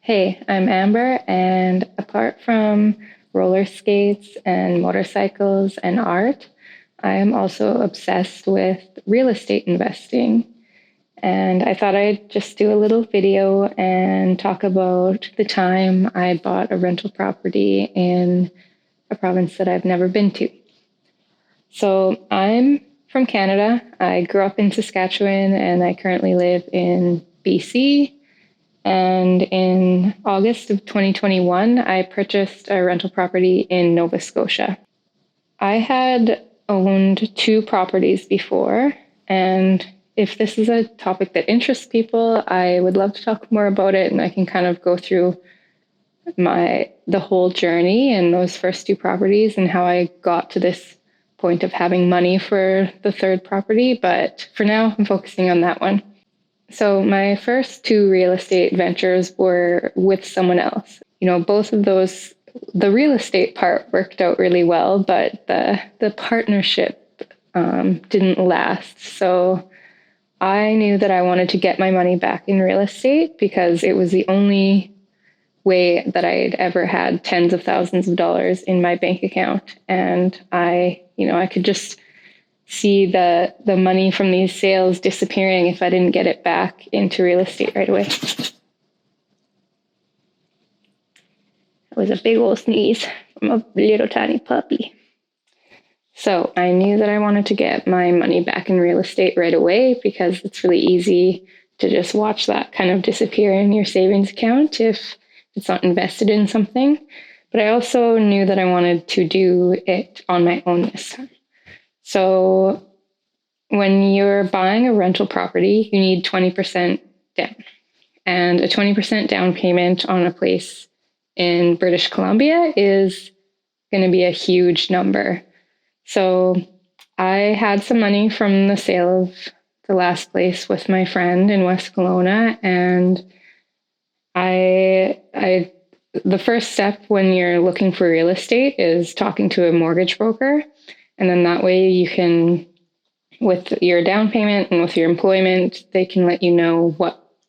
Hey, I'm Amber, and apart from roller skates and motorcycles and art, I am also obsessed with real estate investing. And I thought I'd just do a little video and talk about the time I bought a rental property in a province that I've never been to. So I'm from Canada. I grew up in Saskatchewan and I currently live in BC. And in August of 2021, I purchased a rental property in Nova Scotia. I had owned two properties before, and if this is a topic that interests people, I would love to talk more about it, and I can kind of go through the whole journey and those first two properties and how I got to this point of having money for the third property. But for now, I'm focusing on that one. So my first two real estate ventures were with someone else. Both of those, the real estate part worked out really well, but the partnership didn't last. So I knew that I wanted to get my money back in real estate because it was the only way that I'd ever had tens of thousands of dollars in my bank account. And I could just see the money from these sales disappearing if I didn't get it back into real estate right away. That was a big old sneeze from a little tiny puppy. So I knew that I wanted to get my money back in real estate right away because it's really easy to just watch that kind of disappear in your savings account if it's not invested in something. But I also knew that I wanted to do it on my own this time. So when you're buying a rental property, you need 20% down. And a 20% down payment on a place in British Columbia is going to be a huge number. So I had some money from the sale of the last place with my friend in West Kelowna, and the first step when you're looking for real estate is talking to a mortgage broker. And then that way you can, with your down payment and with your employment, they can let you know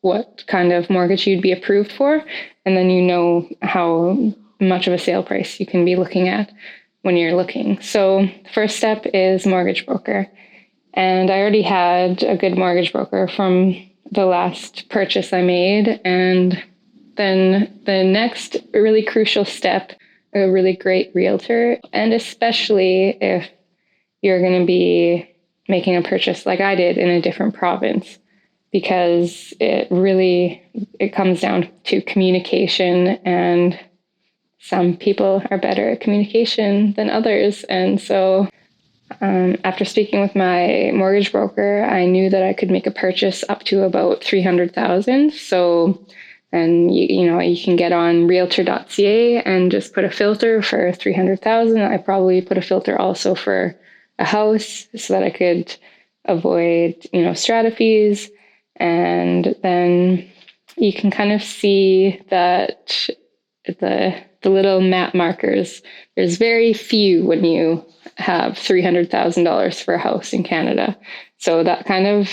what kind of mortgage you'd be approved for. And then you know how much of a sale price you can be looking at when you're looking. So the first step is mortgage broker. And I already had a good mortgage broker from the last purchase I made. And then the next really crucial step, a really great realtor, and especially if you're going to be making a purchase like I did in a different province, because it comes down to communication, and some people are better at communication than others. And so after speaking with my mortgage broker, I knew that I could make a purchase up to about $300,000. So, and you can get on Realtor.ca and just put a filter for $300,000. I probably put a filter also for a house so that I could avoid, strata fees. And then you can kind of see that the little map markers, there's very few when you have $300,000 for a house in Canada. So that kind of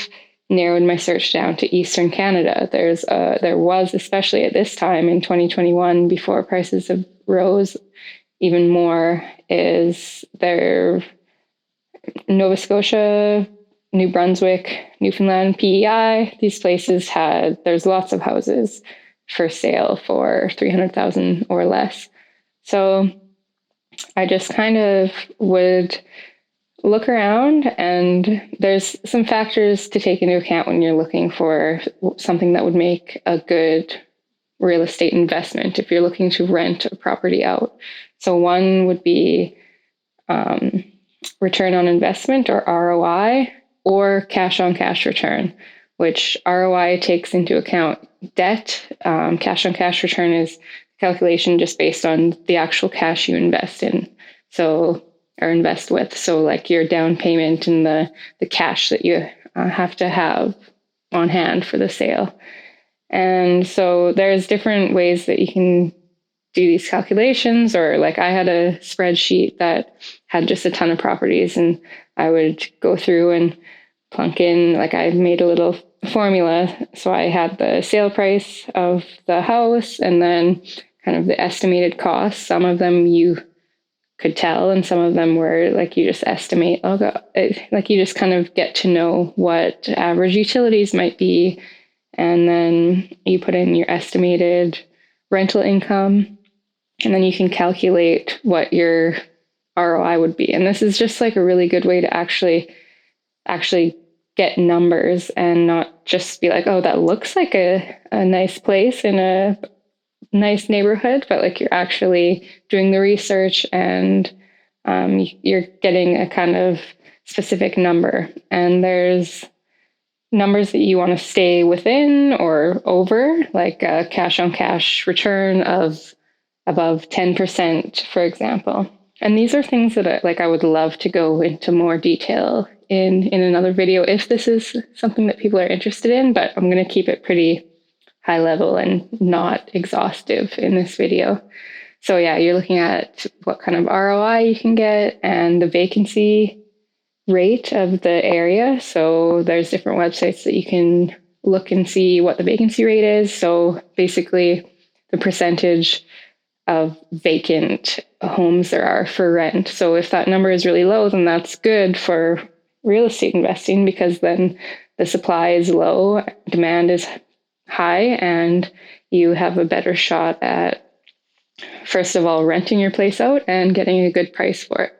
narrowed my search down to Eastern Canada. There was, especially at this time in 2021, before prices have rose even more, is there Nova Scotia, New Brunswick, Newfoundland, PEI. These places there's lots of houses for sale for $300,000 or less. So I just kind of would look around, and there's some factors to take into account when you're looking for something that would make a good real estate investment if you're looking to rent a property out. So one would be return on investment, or ROI, or cash on cash return, which ROI takes into account debt. Cash on cash return is calculation just based on the actual cash you invest in. So, or invest with. So like your down payment and the cash that you have to have on hand for the sale. And so there's different ways that you can do these calculations, or like I had a spreadsheet that had just a ton of properties, and I would go through and plunk in, like I made a little formula. So I had the sale price of the house and then kind of the estimated costs. Some of them you could tell, and some of them were like you just estimate. Like you just kind of get to know what average utilities might be, and then you put in your estimated rental income, and then you can calculate what your ROI would be. And this is just like a really good way to actually get numbers and not just be like, oh, that looks like a nice place in a nice neighborhood, but like you're actually doing the research and you're getting a kind of specific number. And there's numbers that you want to stay within or over, like a cash on cash return of above 10%, for example. And these are things that I would love to go into more detail in another video if this is something that people are interested in, but I'm going to keep it pretty high level and not exhaustive in this video. So yeah, you're looking at what kind of ROI you can get and the vacancy rate of the area. So there's different websites that you can look and see what the vacancy rate is. So basically the percentage of vacant homes there are for rent. So if that number is really low, then that's good for real estate investing, because then the supply is low, demand is high, and you have a better shot at, first of all, renting your place out and getting a good price for it.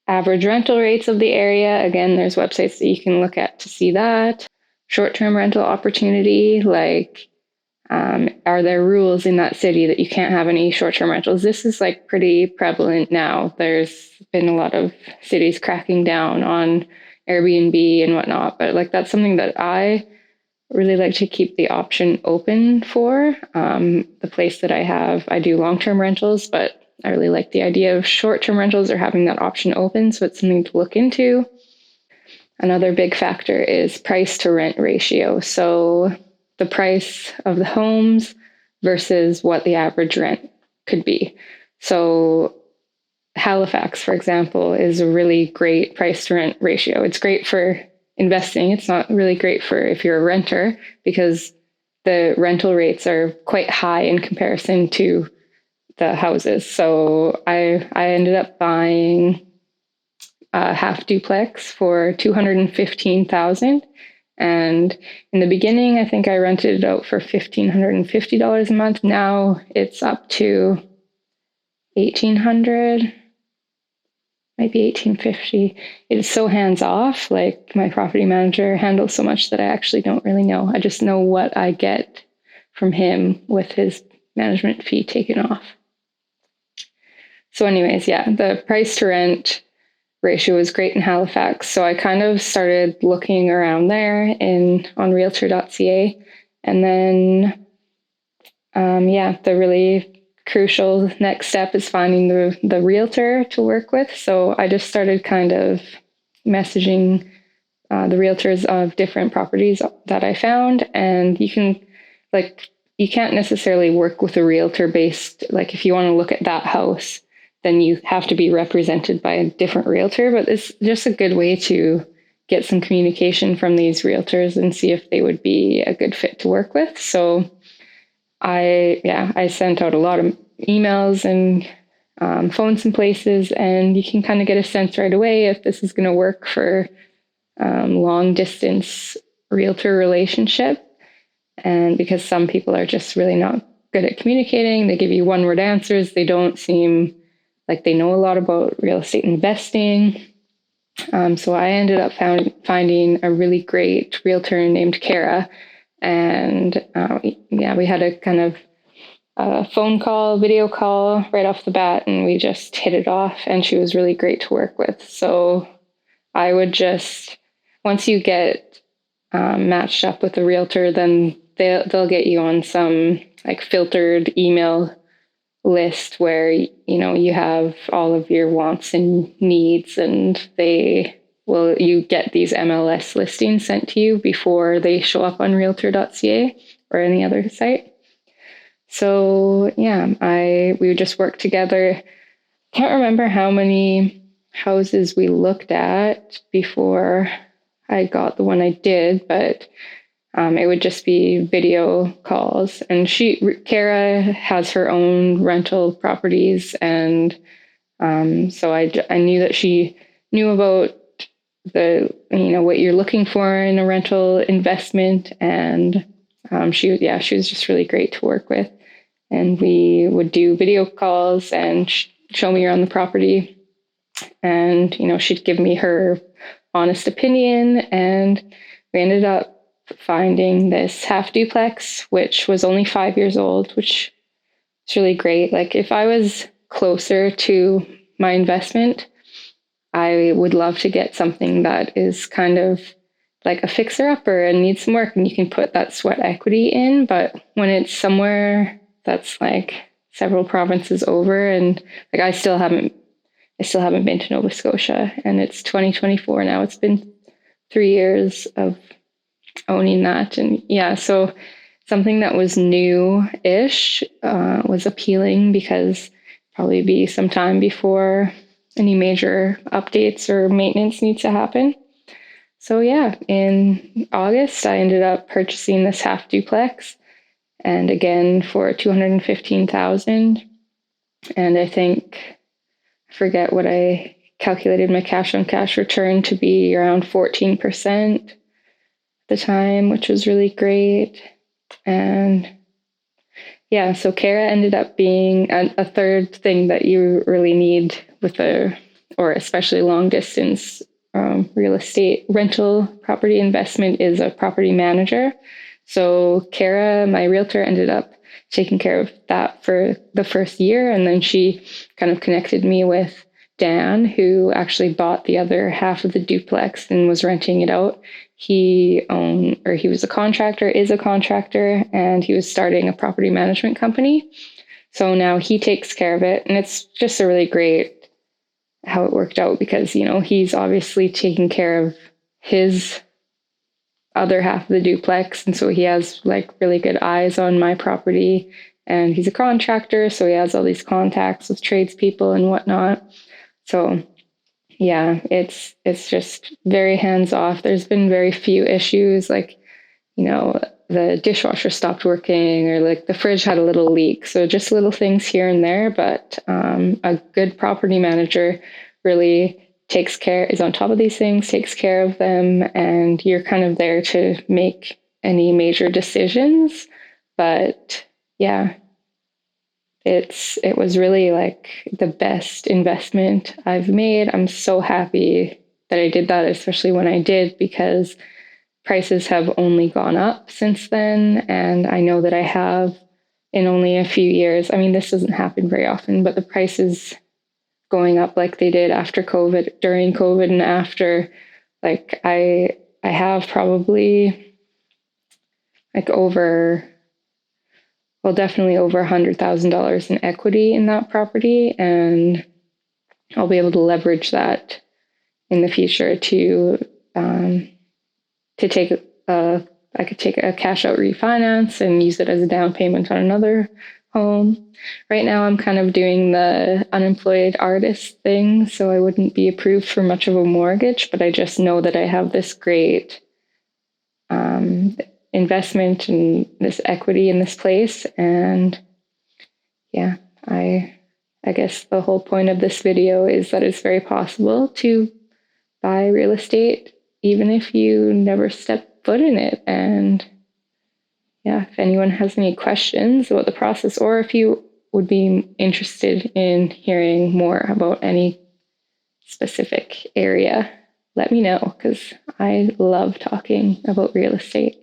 Average rental rates of the area. Again, there's websites that you can look at to see that. Short-term rental opportunity, like are there rules in that city that you can't have any short-term rentals? This is like pretty prevalent now. There's been a lot of cities cracking down on Airbnb and whatnot, but like that's something that I really like to keep the option open for. The place that I have, I do long-term rentals, but I really like the idea of short-term rentals or having that option open. So it's something to look into. Another big factor is price to rent ratio. So the price of the homes versus what the average rent could be. So Halifax, for example, is a really great price to rent ratio. It's great for investing. It's not really great for if you're a renter, because the rental rates are quite high in comparison to the houses. So I ended up buying a half duplex for $215,000. And in the beginning, I think I rented it out for $1,550 a month. Now it's up to $1,800, maybe $1,850. It is so hands off. Like my property manager handles so much that I actually don't really know. I just know what I get from him with his management fee taken off. So anyways, yeah, the price to rent ratio is great in Halifax. So I kind of started looking around there on Realtor.ca. And then, the really crucial next step is finding the realtor to work with. So I just started kind of messaging the realtors of different properties that I found. And you can't necessarily work with a realtor based, like if you want to look at that house, then you have to be represented by a different realtor. But it's just a good way to get some communication from these realtors and see if they would be a good fit to work with. So I sent out a lot of emails and phoned some places, and you can kind of get a sense right away if this is going to work for long distance realtor relationship. And because some people are just really not good at communicating, they give you one word answers. They don't seem like they know a lot about real estate investing. So I ended up finding a really great realtor named Kara. And we had a kind of phone call, video call right off the bat, and we just hit it off. And she was really great to work with. So I would just, once you get matched up with a realtor, then they'll get you on some like filtered email list where you have all of your wants and needs, and you get these MLS listings sent to you before they show up on Realtor.ca or any other site. So we would just work together. Can't remember how many houses we looked at before I got the one I did, but it would just be video calls. And Kara has her own rental properties, and so I knew that she knew about what you're looking for in a rental investment, and she was just really great to work with. And we would do video calls and show me around the property, and she'd give me her honest opinion, and we ended up finding this half duplex, which was only 5 years old, which is really great. Like, if I was closer to my investment, I would love to get something that is kind of like a fixer upper and needs some work, and you can put that sweat equity in. But when it's somewhere that's like several provinces over, and like I still haven't been to Nova Scotia, and it's 2024 now. It's been 3 years of owning that. And yeah, so something that was new-ish was appealing, because probably be some time before any major updates or maintenance needs to happen. So yeah, in August, I ended up purchasing this half duplex, and again for $215,000. And I forget what I calculated my cash on cash return to be, around 14% at the time, which was really great. And yeah, so Kara ended up being a third thing that you really need with or especially long distance real estate rental property investment, is a property manager. So Kara, my realtor, ended up taking care of that for the first year, and then she kind of connected me with Dan, who actually bought the other half of the duplex and was renting it out. He was a contractor, is a contractor, and he was starting a property management company. So now he takes care of it, and it's just a really great how it worked out, because he's obviously taking care of his other half of the duplex, and so he has like really good eyes on my property, and he's a contractor, so he has all these contacts with tradespeople and whatnot. So yeah, it's just very hands off. There's been very few issues, like the dishwasher stopped working, or like the fridge had a little leak. So just little things here and there, but a good property manager really is on top of these things, takes care of them, and you're kind of there to make any major decisions. But yeah, it was really like the best investment I've made. I'm so happy that I did that, especially when I did, because prices have only gone up since then. And I know that I have, in only a few years, I mean, this doesn't happen very often, but the prices going up like they did after COVID, during COVID and after, like I have probably like definitely over $100,000 in equity in that property. And I'll be able to leverage that in the future to take I could take a cash out refinance and use it as a down payment on another home. Right now, I'm kind of doing the unemployed artist thing, so I wouldn't be approved for much of a mortgage, but I just know that I have this great investment and this equity in this place. And yeah, I guess the whole point of this video is that it's very possible to buy real estate, even if you never step foot in it. And yeah, if anyone has any questions about the process, or if you would be interested in hearing more about any specific area, let me know, because I love talking about real estate.